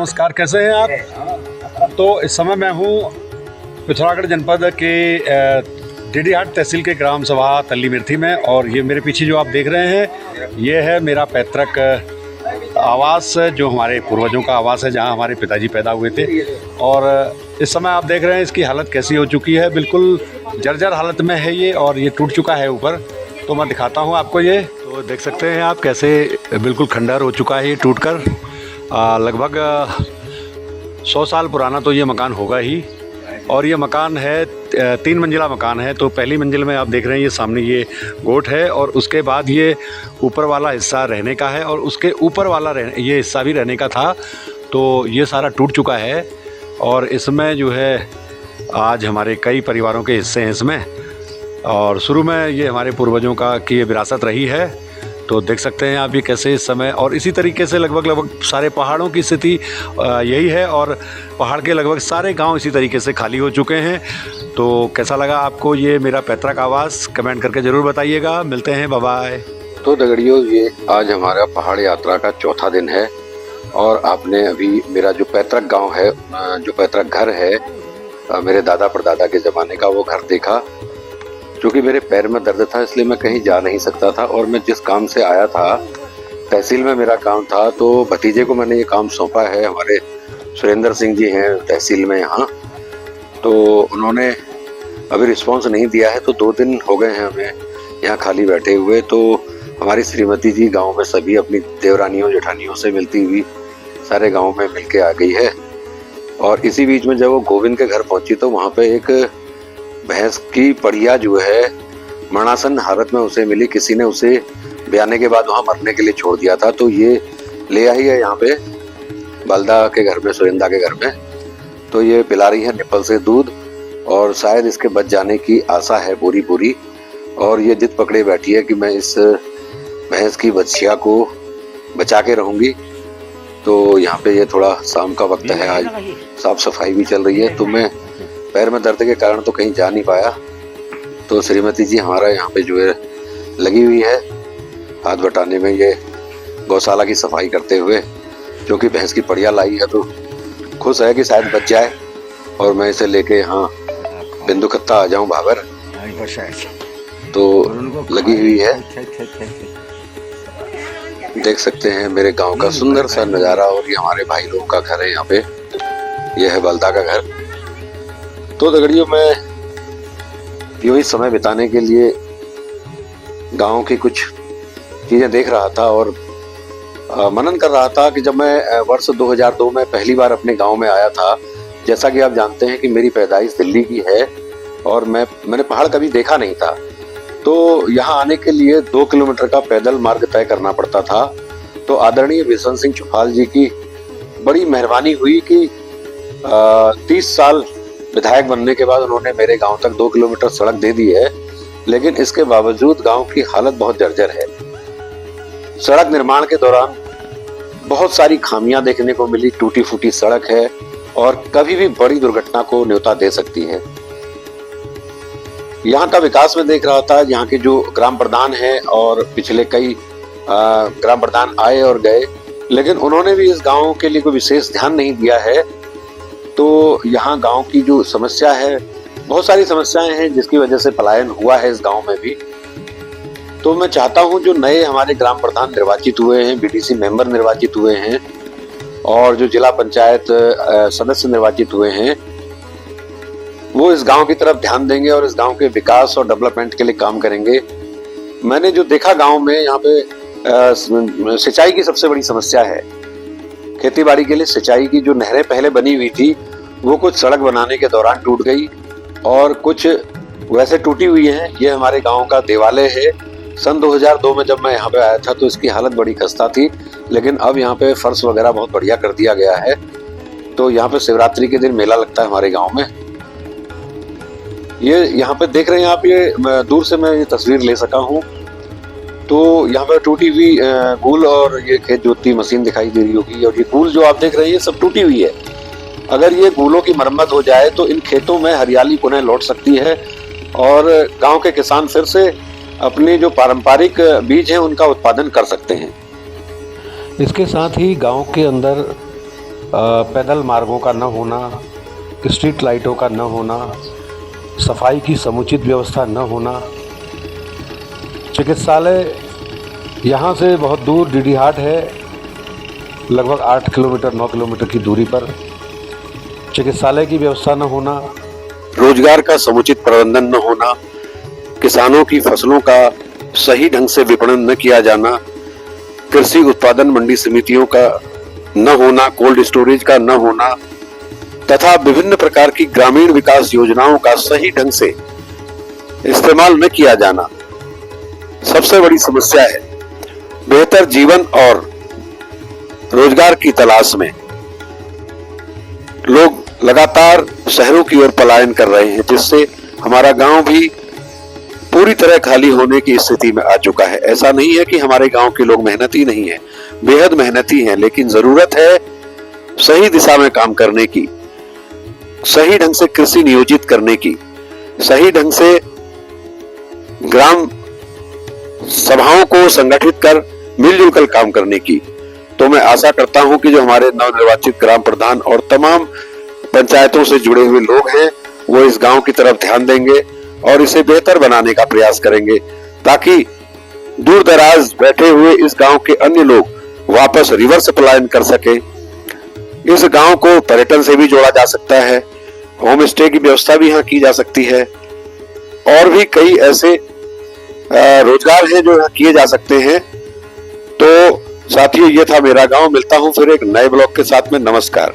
नमस्कार, कैसे हैं आप? तो इस समय मैं हूँ पिथौरागढ़ जनपद के डीडीहाट तहसील के ग्राम सभा तल्ली मिर्थी में, और ये मेरे पीछे जो आप देख रहे हैं ये है मेरा पैतृक आवास, जो हमारे पूर्वजों का आवास है, जहाँ हमारे पिताजी पैदा हुए थे। और इस समय आप देख रहे हैं इसकी हालत कैसी हो चुकी है, बिल्कुल जर्जर हालत में है ये, और ये टूट चुका है ऊपर। तो मैं दिखाता हूँ आपको, ये तो देख सकते हैं आप कैसे बिल्कुल खंडहर हो चुका है ये टूटकर। लगभग 100 साल पुराना तो ये मकान होगा ही। और ये मकान है 3 मंजिला मकान है। तो पहली मंजिल में आप देख रहे हैं ये सामने ये गोट है, और उसके बाद ये ऊपर वाला हिस्सा रहने का है, और उसके ऊपर वाला ये हिस्सा भी रहने का था। तो ये सारा टूट चुका है, और इसमें जो है आज हमारे कई परिवारों के हिस्से हैं इसमें। और शुरू में ये हमारे पूर्वजों का की ये विरासत रही है। तो देख सकते हैं आप ये कैसे इस समय, और इसी तरीके से लगभग सारे पहाड़ों की स्थिति यही है, और पहाड़ के लगभग सारे गांव इसी तरीके से खाली हो चुके हैं। तो कैसा लगा आपको ये मेरा पैतृक आवास, कमेंट करके ज़रूर बताइएगा। मिलते हैं, बाय बाय। तो दगड़ियों, ये आज हमारा पहाड़ यात्रा का चौथा दिन है, और आपने अभी मेरा जो पैतृक गाँव है, जो पैतृक घर है, मेरे दादा परदादा के ज़माने का, वो घर देखा। क्योंकि मेरे पैर में दर्द था इसलिए मैं कहीं जा नहीं सकता था, और मैं जिस काम से आया था, तहसील में मेरा काम था, तो भतीजे को मैंने ये काम सौंपा है। हमारे सुरेंद्र सिंह जी हैं तहसील में यहाँ, तो उन्होंने अभी रिस्पांस नहीं दिया है। तो 2 दिन हो गए हैं हमें यहाँ खाली बैठे हुए। तो हमारी श्रीमती जी गाँव में सभी अपनी देवरानियों जेठानियों से मिलती हुई सारे गाँव में मिल के आ गई है। और इसी बीच में जब वो गोविंद के घर पहुँची तो वहाँ पे एक भैंस की पड़िया जो है मरणासन हालत में उसे मिली। किसी ने उसे ब्याने के बाद वहां मरने के लिए छोड़ दिया था। तो ये ले आई है यहाँ पे बलदा के घर में, सुरेंदा के घर में। तो ये पिला रही है निप्पल से दूध, और शायद इसके बच जाने की आशा है पूरी। और ये जिद पकड़े बैठी है कि मैं इस भैंस की बच्चिया को बचा के रहूंगी। तो यहाँ पे ये थोड़ा शाम का वक्त है, आज साफ सफाई भी चल रही है। तो मैं पैर में दर्द के कारण तो कहीं जा नहीं पाया। तो श्रीमती जी हमारा यहाँ पे जो है लगी हुई है हाथ बटाने में, ये गौशाला की सफाई करते हुए। क्योंकि भैंस की पड़िया लाई है तो खुश है कि शायद बच जाए, और मैं इसे लेके यहाँ बिंदुकत्ता आ जाऊँ भावर। तो लगी हुई है, देख सकते हैं मेरे गांव का सुंदर सा नज़ारा। और ये हमारे भाई लोगों का घर है यहाँ पे, ये है बलदा का घर। तो दगड़ियों, मैं यूं ही समय बिताने के लिए गांव की कुछ चीज़ें देख रहा था, और मनन कर रहा था कि जब मैं वर्ष 2002 में पहली बार अपने गांव में आया था। जैसा कि आप जानते हैं कि मेरी पैदाइश दिल्ली की है, और मैंने पहाड़ कभी देखा नहीं था। तो यहाँ आने के लिए 2 किलोमीटर का पैदल मार्ग तय करना पड़ता था। तो आदरणीय बिशन सिंह चुफाल जी की बड़ी मेहरबानी हुई कि 30 साल विधायक बनने के बाद उन्होंने मेरे गांव तक 2 किलोमीटर सड़क दे दी है। लेकिन इसके बावजूद गांव की हालत बहुत जर्जर है। सड़क निर्माण के दौरान बहुत सारी खामियां देखने को मिली, टूटी फूटी सड़क है, और कभी भी बड़ी दुर्घटना को न्योता दे सकती है। यहाँ का विकास में देख रहा था, यहाँ के जो ग्राम प्रधान हैं, और पिछले कई ग्राम प्रधान आए और गए, लेकिन उन्होंने भी इस गाँव के लिए कोई विशेष ध्यान नहीं दिया है। तो यहाँ गांव की जो समस्या है, बहुत सारी समस्याएं हैं जिसकी वजह से पलायन हुआ है इस गांव में भी। तो मैं चाहता हूं जो नए हमारे ग्राम प्रधान निर्वाचित हुए हैं, बीडीसी मेंबर निर्वाचित हुए हैं, और जो जिला पंचायत सदस्य निर्वाचित हुए हैं, वो इस गांव की तरफ ध्यान देंगे और इस गांव के विकास और डेवलपमेंट के लिए काम करेंगे। मैंने जो देखा गाँव में, यहाँ पे सिंचाई की सबसे बड़ी समस्या है। खेती बाड़ी के लिए सिंचाई की जो नहरें पहले बनी हुई थी, वो कुछ सड़क बनाने के दौरान टूट गई, और कुछ वैसे टूटी हुई हैं। ये हमारे गांव का देवालय है। सन 2002 में जब मैं यहाँ पे आया था तो इसकी हालत बड़ी खस्ता थी, लेकिन अब यहाँ पे फर्श वगैरह बहुत बढ़िया कर दिया गया है। तो यहाँ पे शिवरात्रि के दिन मेला लगता है हमारे गाँव में। ये यहाँ पे देख रहे हैं आप, ये दूर से मैं ये तस्वीर ले सका हूँ। तो यहाँ पर टूटी हुई कूल और ये खेत जोतती मशीन दिखाई दे रही होगी, और ये कूल जो आप देख रहे हैं ये सब टूटी हुई है। अगर ये कूलों की मरम्मत हो जाए तो इन खेतों में हरियाली पुनः लौट सकती है, और गांव के किसान फिर से अपने जो पारंपरिक बीज हैं उनका उत्पादन कर सकते हैं। इसके साथ ही गांव के अंदर पैदल मार्गों का न होना, स्ट्रीट लाइटों का न होना, सफाई की समुचित व्यवस्था न होना, चिकित्सालय यहाँ से बहुत दूर डीडीहाट है, लगभग 8 किलोमीटर 9 किलोमीटर की दूरी पर, चिकित्सालय की व्यवस्था न होना, रोजगार का समुचित प्रबंधन न होना, किसानों की फसलों का सही ढंग से विपणन न किया जाना, कृषि उत्पादन मंडी समितियों का न होना, कोल्ड स्टोरेज का न होना तथा विभिन्न प्रकार की ग्रामीण विकास योजनाओं का सही ढंग से इस्तेमाल न किया जाना सबसे बड़ी समस्या है। बेहतर जीवन और रोजगार की तलाश में लोग लगातार शहरों की ओर पलायन कर रहे हैं, जिससे हमारा गांव भी पूरी तरह खाली होने की स्थिति में आ चुका है। ऐसा नहीं है कि हमारे गांव के लोग मेहनती नहीं हैं, बेहद मेहनती हैं, लेकिन जरूरत है सही दिशा में काम करने की, सही ढंग से कृषि नियोजित करने की, सही ढंग से ग्राम सभाओं को संगठित कर मिलजुल कर काम करने की। तो मैं आशा करता हूं कि जो हमारे नवनिर्वाचित ग्राम प्रधान और तमाम पंचायतों से जुड़े हुए लोग हैं वो इस गांव की तरफ ध्यान देंगे और इसे बेहतर बनाने का प्रयास करेंगे, ताकि दूर दराज बैठे हुए इस गांव के अन्य लोग वापस रिवर्स पलायन कर सके। इस गांव को पर्यटन से भी जोड़ा जा सकता है, होम स्टे की व्यवस्था भी यहाँ की जा सकती है और भी कई ऐसे रोजगार हैं जो यहाँ किए जा सकते हैं। तो साथियों, ये था मेरा गांव। मिलता हूँ फिर एक नए ब्लॉग के साथ में। नमस्कार।